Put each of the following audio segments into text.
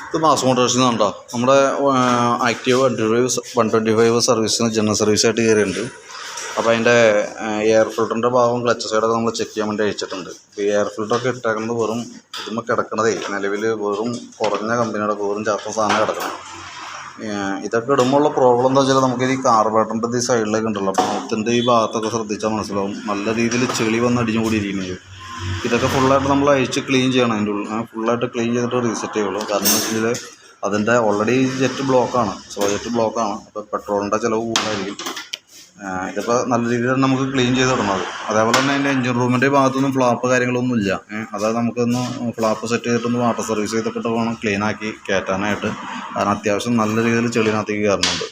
ഇത് മാസ് മോട്ടോഴ്സിൽ നിന്നുണ്ടോ നമ്മുടെ ആക്റ്റീവ് 125 സർവീസിന് ജനറൽ സർവീസായിട്ട് കയറിയിട്ടുണ്ട്. അപ്പോൾ അതിൻ്റെ എയർ ഫിൽറ്ററിൻ്റെ ഭാഗം ക്ലച്ച് സൈഡൊക്കെ നമ്മൾ ചെക്ക് ചെയ്യാൻ വേണ്ടി അയച്ചിട്ടുണ്ട്. ഇപ്പോൾ ഈ എയർ ഫിൽറ്ററൊക്കെ ഇട്ടേക്കുന്നത് വെറും ഇതുമ്പോൾ കിടക്കണതേ നിലവിൽ വെറും കുറഞ്ഞ കമ്പനിയുടെ വെറും ചാത്ത സാധനം കിടക്കണം. ഇതൊക്കെ ഇടുമ്പോഴുള്ള പ്രോബ്ലം എന്താ വെച്ചാൽ നമുക്ക് ഈ കാർബറേറ്ററിൻ്റെ ഈ സൈഡിലേക്ക് ഉണ്ടല്ലോ, അപ്പോൾ മൗത്തിൻ്റെ ഈ ഭാഗത്തൊക്കെ ശ്രദ്ധിച്ചാൽ മനസ്സിലാവും നല്ല രീതിയിൽ ചെളി വന്ന് അടിഞ്ഞു കൂടിയിരിക്കുന്നത്. ഇതൊക്കെ ഫുള്ളായിട്ട് നമ്മൾ അഴിച്ച് ക്ലീൻ ചെയ്യണം. അതിൻ്റെ ഉള്ളിൽ ഫുള്ളായിട്ട് ക്ലീൻ ചെയ്തിട്ട് റീസെറ്റ് ചെയ്യുള്ളൂ. കാരണം എന്ന് വെച്ചാൽ അതിൻ്റെ ഓൾറെഡി ജെറ്റ് ബ്ലോക്കാണ്, സ്ലോ ജെറ്റ് ബ്ലോക്കാണ്. അപ്പോൾ പെട്രോളിൻ്റെ ചിലവ് കൂടുതലായിരിക്കും. ഇതിപ്പോൾ നല്ല രീതിയിൽ തന്നെ നമുക്ക് ക്ലീൻ ചെയ്ത് ഇടണത്. അതേപോലെ തന്നെ അതിൻ്റെ എഞ്ചിൻ റൂമിൻ്റെ ഭാഗത്തൊന്നും ഫ്ലാപ്പ് കാര്യങ്ങളൊന്നും ഇല്ല. അതായത് നമുക്കൊന്ന് ഫ്ലാപ്പ് സെറ്റ് ചെയ്തിട്ടൊന്ന് വാട്ടർ സർവീസ് ചെയ്തിട്ട് വേണം ക്ലീനാക്കി കയറ്റാനായിട്ട്. കാരണം അത്യാവശ്യം നല്ല രീതിയിൽ ചെളിനകത്തേക്ക് കയറുന്നുണ്ട്.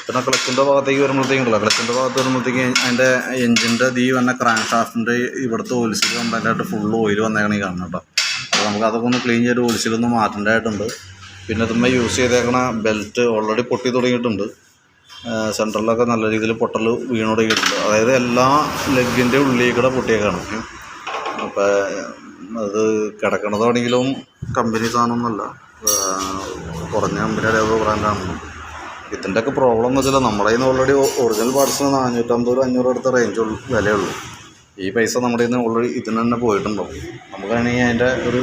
പിന്നെ ക്ലച്ചിൻ്റെ ഭാഗത്തേക്ക് വരുമ്പോഴത്തേക്കുണ്ടല്ലോ, ക്ലച്ചിൻ്റെ ഭാഗത്ത് വരുമ്പോഴത്തേക്ക് അതിൻ്റെ എഞ്ചിൻ്റെ വന്ന ക്രാങ്ക് ഷാഫ്റ്റിൻ്റെ ഇവിടുത്തെ ഓയിൽസിൽ കംപ്ലൈൻ്റായിട്ട് ഫുള്ള് ഓയിൽ വന്നേക്കണേ കാണണം കേട്ടോ. അപ്പോൾ നമുക്ക് അതൊക്കെ ഒന്ന് ക്ലീൻ ചെയ്ത് ഓയിൽസിലൊന്ന് മാറ്റേണ്ടതായിട്ടുണ്ട്. പിന്നെ ഇതുമ്പോൾ യൂസ് ചെയ്തേക്കണ ബെൽറ്റ് ഓൾറെഡി പൊട്ടി തുടങ്ങിയിട്ടുണ്ട്. സെൻറ്ററിലൊക്കെ നല്ല രീതിയിൽ പൊട്ടൽ വീണ് തുടങ്ങിയിട്ടുണ്ട്. അതായത് എല്ലാ ലെഗിൻ്റെ ഉള്ളിൽ കൂടെ പൊട്ടിയേക്കാണ്. അപ്പോൾ അത് കിടക്കണതാണെങ്കിലും കമ്പനി സാധനമൊന്നുമല്ല, കുറഞ്ഞ കമ്പനിയുടെ ബ്രാൻഡാണ്. ഇതിൻ്റെയൊക്കെ പ്രോബ്ലം എന്ന് വെച്ചാൽ നമ്മുടെ കയ്യിൽ നിന്ന് ഓൾറെഡി ഒറിജിനൽ പാർട്സിന് 450-500 അടുത്ത റേഞ്ച് വിലയുള്ളൂ. ഈ പൈസ നമ്മുടെ കയ്യിൽ നിന്ന് ഓൾറെഡി ഇതിന് തന്നെ പോയിട്ടുണ്ടാവും. നമുക്കാണെങ്കിൽ അതിൻ്റെ ഒരു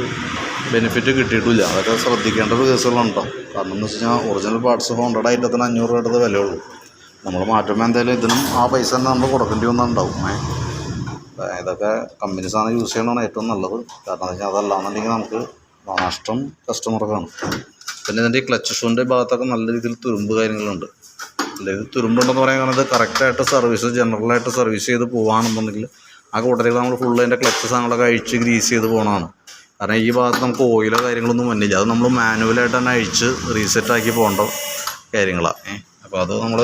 ബെനിഫിറ്റ് കിട്ടിയിട്ടില്ല. അതൊക്കെ ശ്രദ്ധിക്കേണ്ട ഒരു കേസുകളുണ്ടോ. കാരണം എന്ന് വെച്ച് കഴിഞ്ഞാൽ ഒറിജിനൽ പാർട്സ് 100 ഐറ്റത്തിന് 500 അടുത്ത വിലയുള്ളൂ. നമ്മൾ മാറ്റുമ്പോൾ എന്തായാലും ഇതിനും ആ പൈസ തന്നെ നമ്മൾ കൊടുക്കേണ്ടി വന്നിട്ടുണ്ടാവും. ഇതൊക്കെ കമ്പനി സാധനം യൂസ് ചെയ്യണതാണ് ഏറ്റവും നല്ലത്. കാരണം എന്ന് വെച്ചാൽ അതല്ലാന്നുണ്ടെങ്കിൽ നമുക്ക് നഷ്ടം കസ്റ്റമർക്കാണ്. പിന്നെ ഇതിൻ്റെ ഈ ക്ലച്ച് ഷൂവിൻ്റെ ഭാഗത്തൊക്കെ നല്ല രീതിയിൽ തുരുമ്പ് കാര്യങ്ങളുണ്ട്. അല്ലെങ്കിൽ തുരുമ്പുണ്ടെന്ന് പറയാൻ കാരണം ഇത് കറക്റ്റായിട്ട് സർവീസ് ജനറലായിട്ട് സർവീസ് ചെയ്ത് പോകുകയാണെന്നുണ്ടെങ്കിൽ ആ കൂട്ടത്തിൽ നമ്മൾ ഫുള്ള് അതിൻ്റെ ക്ലച്ച് സാധനങ്ങളൊക്കെ അഴിച്ച് ഗ്രീസ് ചെയ്ത് പോകണതാണ്. കാരണം ഈ ഭാഗത്ത് നമുക്ക് ഓയിലോ കാര്യങ്ങളൊന്നും വന്നില്ല. അത് നമ്മൾ മാനുവലായിട്ട് തന്നെ അഴിച്ച് റീസെറ്റാക്കി പോകേണ്ട കാര്യങ്ങളാണ്. അപ്പോൾ അത് നമ്മൾ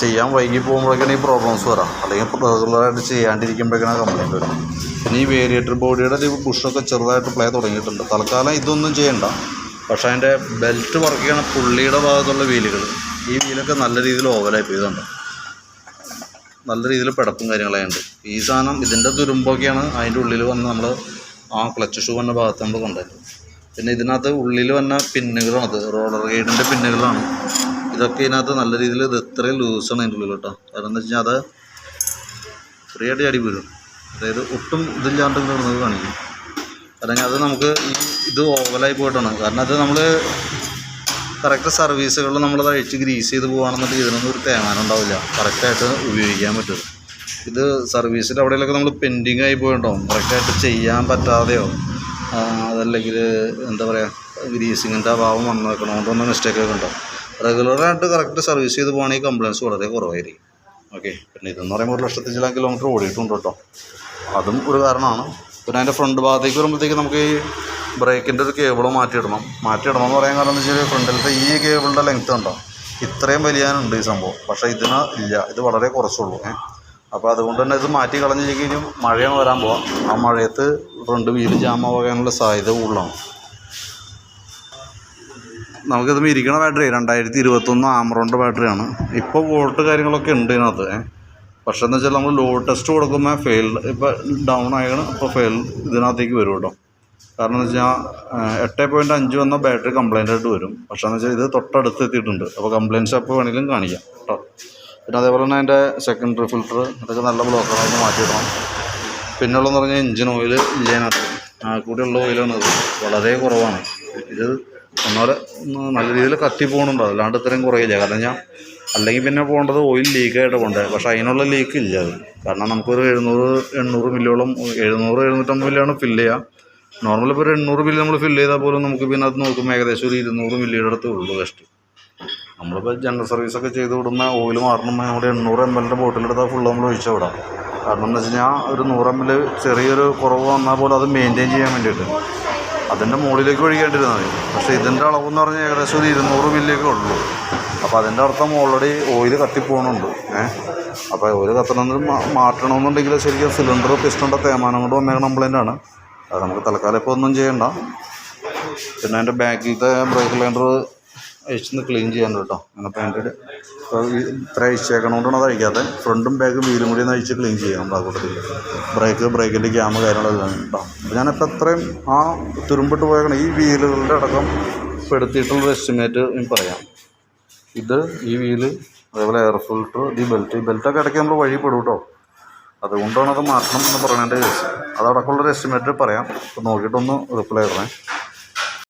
ചെയ്യാൻ വൈകി പോകുമ്പോഴേക്കാണ് ഈ പ്രോബ്ലംസ് വരാം. അല്ലെങ്കിൽ റെഗുലറായിട്ട് ചെയ്യാണ്ടിരിക്കുമ്പോഴേക്കാണ് കംപ്ലയിൻറ്റ് വരും. പിന്നെ ഈ വേരിയേറ്റർ ബോഡിയുടെ ബുഷൊക്കെ ചെറുതായിട്ട് പ്ലേ തുടങ്ങിയിട്ടുണ്ട്. തൽക്കാലം ഇതൊന്നും ചെയ്യണ്ട. പക്ഷേ അതിൻ്റെ ബെൽറ്റ് വർക്ക് ചെയ്യണ പുള്ളിയുടെ ഭാഗത്തുള്ള വീലുകൾ, ഈ വീലൊക്കെ നല്ല രീതിയിൽ ഓവലായി പോയതുണ്ട്. നല്ല രീതിയിൽ പിടപ്പും കാര്യങ്ങളായുണ്ട്. ഈ സാധനം ഇതിൻ്റെ തുരുമ്പൊക്കെയാണ് അതിൻ്റെ ഉള്ളിൽ വന്ന് നമ്മൾ ആ ക്ലച്ച് ഷൂ വന്ന ഭാഗത്ത് നമ്മൾ കൊണ്ടുവരുന്നത്. പിന്നെ ഇതിനകത്ത് ഉള്ളിൽ വന്ന പിന്നുകളാണ്, അത് റോളർ ഗൈഡിൻ്റെ പിന്നുകളാണ്. ഇതൊക്കെ ഇതിനകത്ത് നല്ല രീതിയിൽ ഇത് ഇത്രയും ലൂസാണ് അതിൻ്റെ ഉള്ളിൽ കേട്ടോ. കാരണം എന്താ വെച്ച് കഴിഞ്ഞാൽ അത് ഫ്രീ ആയിട്ട് ചാടി പോരും. അതായത് ഒട്ടും ഇതില്ലാണ്ട് കിടന്നത് കാണിക്കും. കാരണം അത് നമുക്ക് ഇത് ഓവലായി പോയിട്ടാണ്. കാരണം അത് നമ്മൾ കറക്റ്റ് സർവീസുകളിൽ നമ്മളത് അഴിച്ച് ഗ്രീസ് ചെയ്ത് പോകുകയാണെന്നുണ്ടെങ്കിൽ ഇതിനൊന്നും ഒരു തേമാനം ഉണ്ടാവില്ല, കറക്റ്റായിട്ട് ഉപയോഗിക്കാൻ പറ്റും. ഇത് സർവീസിൽ എവിടെയെങ്കിലൊക്കെ നമ്മൾ പെൻഡിങ് ആയി പോയിട്ടുണ്ടാവും, കറക്റ്റായിട്ട് ചെയ്യാൻ പറ്റാതെയോ അതല്ലെങ്കിൽ എന്താ പറയുക ഗ്രീസിങ്ങിൻ്റെ അഭാവം വന്നു വെക്കണോണ്ടൊന്നും മിസ്റ്റേക്കൊക്കെ ഉണ്ടാവും. റെഗുലറായിട്ട് കറക്റ്റ് സർവീസ് ചെയ്ത് പോകുകയാണെങ്കിൽ കംപ്ലയിൻസ് വളരെ കുറവായിരിക്കും. ഓക്കെ. പിന്നെ ഇതെന്ന് പറയുമ്പോൾ 1,00,000 ചില കിലോമീറ്റർ ഓടിയിട്ടുണ്ട് കേട്ടോ, അതും ഒരു കാരണമാണ്. പിന്നെ അതിൻ്റെ ഫ്രണ്ട് ഭാഗത്തേക്ക് വരുമ്പോഴത്തേക്ക് നമുക്ക് ഈ ബ്രേക്കിൻ്റെ ഒരു കേബിൾ മാറ്റിയിടണം എന്ന് പറയാൻ കാരണം എന്ന് വെച്ചാൽ ഫ്രണ്ടിലത്തെ ഈ കേബിളിൻ്റെ ലെങ്ത്ത് ഉണ്ടോ ഇത്രയും വലിയാനുണ്ട് ഈ സംഭവം. പക്ഷേ ഇതിന് ഇല്ല, ഇത് വളരെ കുറച്ചുള്ളൂ. അപ്പോൾ അതുകൊണ്ട് തന്നെ ഇത് മാറ്റി കളഞ്ഞ് കഴിഞ്ഞാൽ മഴയാണ് വരാൻ പോവാം. ആ മഴയത്ത് ഫ്രണ്ട് വീല് ജാമാകാനുള്ള സാധ്യത കൂടുതലാണ്. നമുക്കിത് ഇരിക്കണ ബാറ്ററി 2021 ആമറോണിൻ്റെ ബാറ്ററിയാണ്. ഇപ്പോൾ വോൾട്ട് കാര്യങ്ങളൊക്കെ ഉണ്ട് ഇതിനകത്ത്. പക്ഷേ എന്ന് വെച്ചാൽ നമ്മൾ ലോഡ് ടെസ്റ്റ് കൊടുക്കുമ്പോൾ ഫെയിൽഡ്, ഇപ്പോൾ ഡൗൺ ആയാണ്, ഇപ്പോൾ ഇതിനകത്തേക്ക് വരും കേട്ടോ. കാരണം എന്ന് വെച്ചാൽ 8.5 വന്ന ബാറ്ററി കംപ്ലൈൻ്റ് ആയിട്ട് വരും. പക്ഷേ എന്ന് വെച്ചാൽ ഇത് തൊട്ടടുത്ത് എത്തിയിട്ടുണ്ട്. അപ്പോൾ കംപ്ലയിൻറ്റ്സ് അപ്പോൾ വേണമെങ്കിലും കാണിക്കാം കേട്ടോ. പിന്നെ അതേപോലെ തന്നെ അതിൻ്റെ സെക്കൻഡറി ഫിൽറ്റർ ഇതൊക്കെ നല്ല ബ്ലോക്കാണ്, അതിന് മാറ്റിയിടണം. പിന്നുള്ളതെന്ന് പറഞ്ഞാൽ എഞ്ചിൻ ഓയിൽ ഇല്ലാനകത്ത് കൂടെയുള്ള ഓയിലാണ്, ഇത് വളരെ കുറവാണ്. ഇത് ഒന്നുപോലെ നല്ല രീതിയിൽ കത്തി പോകുന്നുണ്ടോ, അല്ലാണ്ട് ഇത്രയും കുറയില്ല. കാരണം ഞാൻ അല്ലെങ്കിൽ പിന്നെ പോകേണ്ടത് ഓയിൽ ലീക്കായിട്ട് പോകേണ്ടത്. പക്ഷേ അതിനുള്ള ലീക്ക് ഇല്ല അത്. കാരണം നമുക്കൊരു 700-800 മില്ലിയോളം 700-750 മില്ലിയാണ് ഫില്ല് ചെയ്യുക. നോർമൽ ഇപ്പോൾ ഒരു 800 മില്ലി നമ്മൾ ഫില്ല് ചെയ്താൽ പോലും നമുക്ക് പിന്നെ അത് നോക്കുമ്പോൾ ഏകദേശം ഒരു 200 മില്ലിയുടെ അടുത്ത് ഉള്ളൂ കഷ്ടി. നമ്മളിപ്പോൾ ജനറൽ സർവീസൊക്കെ ചെയ്ത് വിടുമ്പോൾ ഓയിൽ മാറണമെങ്കിൽ നമ്മുടെ 800 ml ബോട്ടിലെടുത്താൽ ഫുള്ള് നമ്മൾ ഒഴിച്ചു വിടാം. കാരണം എന്ന് വെച്ച് കഴിഞ്ഞാൽ ഒരു 100 ml ചെറിയൊരു കുറവ് വന്നാൽ പോലും അത് മെയിൻറ്റെയിൻ ചെയ്യാൻ വേണ്ടിയിട്ട് അതിൻ്റെ മുകളിലേക്ക് ഒഴിക്കേണ്ടിരുന്നത് മതി. പക്ഷേ ഇതിൻ്റെ അളവെന്ന് പറഞ്ഞാൽ ഏകദേശം ഒരു 200 മില്ലിയൊക്കെ ഉള്ളൂ. അപ്പോൾ അതിൻ്റെ അർത്ഥം ഓൾറെഡി ഓയിൽ കത്തിപ്പോകണുണ്ട്. അപ്പോൾ ഓയിൽ കത്തണമെന്ന് മാറ്റണമെന്നുണ്ടെങ്കിൽ ശരിക്കും സിലിണ്ടർ പിസ്റ്റൻ്റെ തേമാനം കൊണ്ട് വന്നേക്കണ കംപ്ലൈൻ്റാണ്. അത് നമുക്ക് തൽക്കാലം ഇപ്പോൾ ഒന്നും ചെയ്യണ്ട. പിന്നെ അതിൻ്റെ ബാക്കിലത്തെ ബ്രേക്ക് ലൈൻഡർ അഴിച്ചൊന്ന് ക്ലീൻ ചെയ്യാൻ കേട്ടോ. അങ്ങനെ പാൻറ്റ് ഇപ്പോൾ ഇത്ര അഴിച്ചേക്കണോണ്ടാണ് അത് അഴിക്കാതെ. ഫ്രണ്ടും ബാക്കും വീലും കൂടി ഒന്ന് അഴിച്ച് ക്ലീൻ ചെയ്യണം ആ കൂട്ടത്തിൽ. ബ്രേക്കിൻ്റെ ക്യാമ് കാര്യങ്ങളെല്ലാം ഉണ്ടാവും. അപ്പോൾ ഞാനിപ്പോൾ എത്രയും ആ തുരുമ്പിട്ട് പോയേക്കണം ഈ വീലുകളുടെ അടക്കം പെടുത്തിയിട്ടുള്ളൊരു എസ്റ്റിമേറ്റ് പറയാം. ഇത് ഈ വീല്, അതേപോലെ എയർ ഫിൽറ്റർ, ഈ ബെൽറ്റൊക്കെ ഇടയ്ക്ക് നമ്മൾ വഴി പെടും കേട്ടോ. അതുകൊണ്ടാണ് അത് മാറ്റണം എന്ന് പറയേണ്ട കേസ്. അതടക്കമുള്ളൊരു എസ്റ്റിമേറ്റ് പറയാം. അപ്പോൾ നോക്കിയിട്ടൊന്ന് റിപ്ലൈ തരണേ.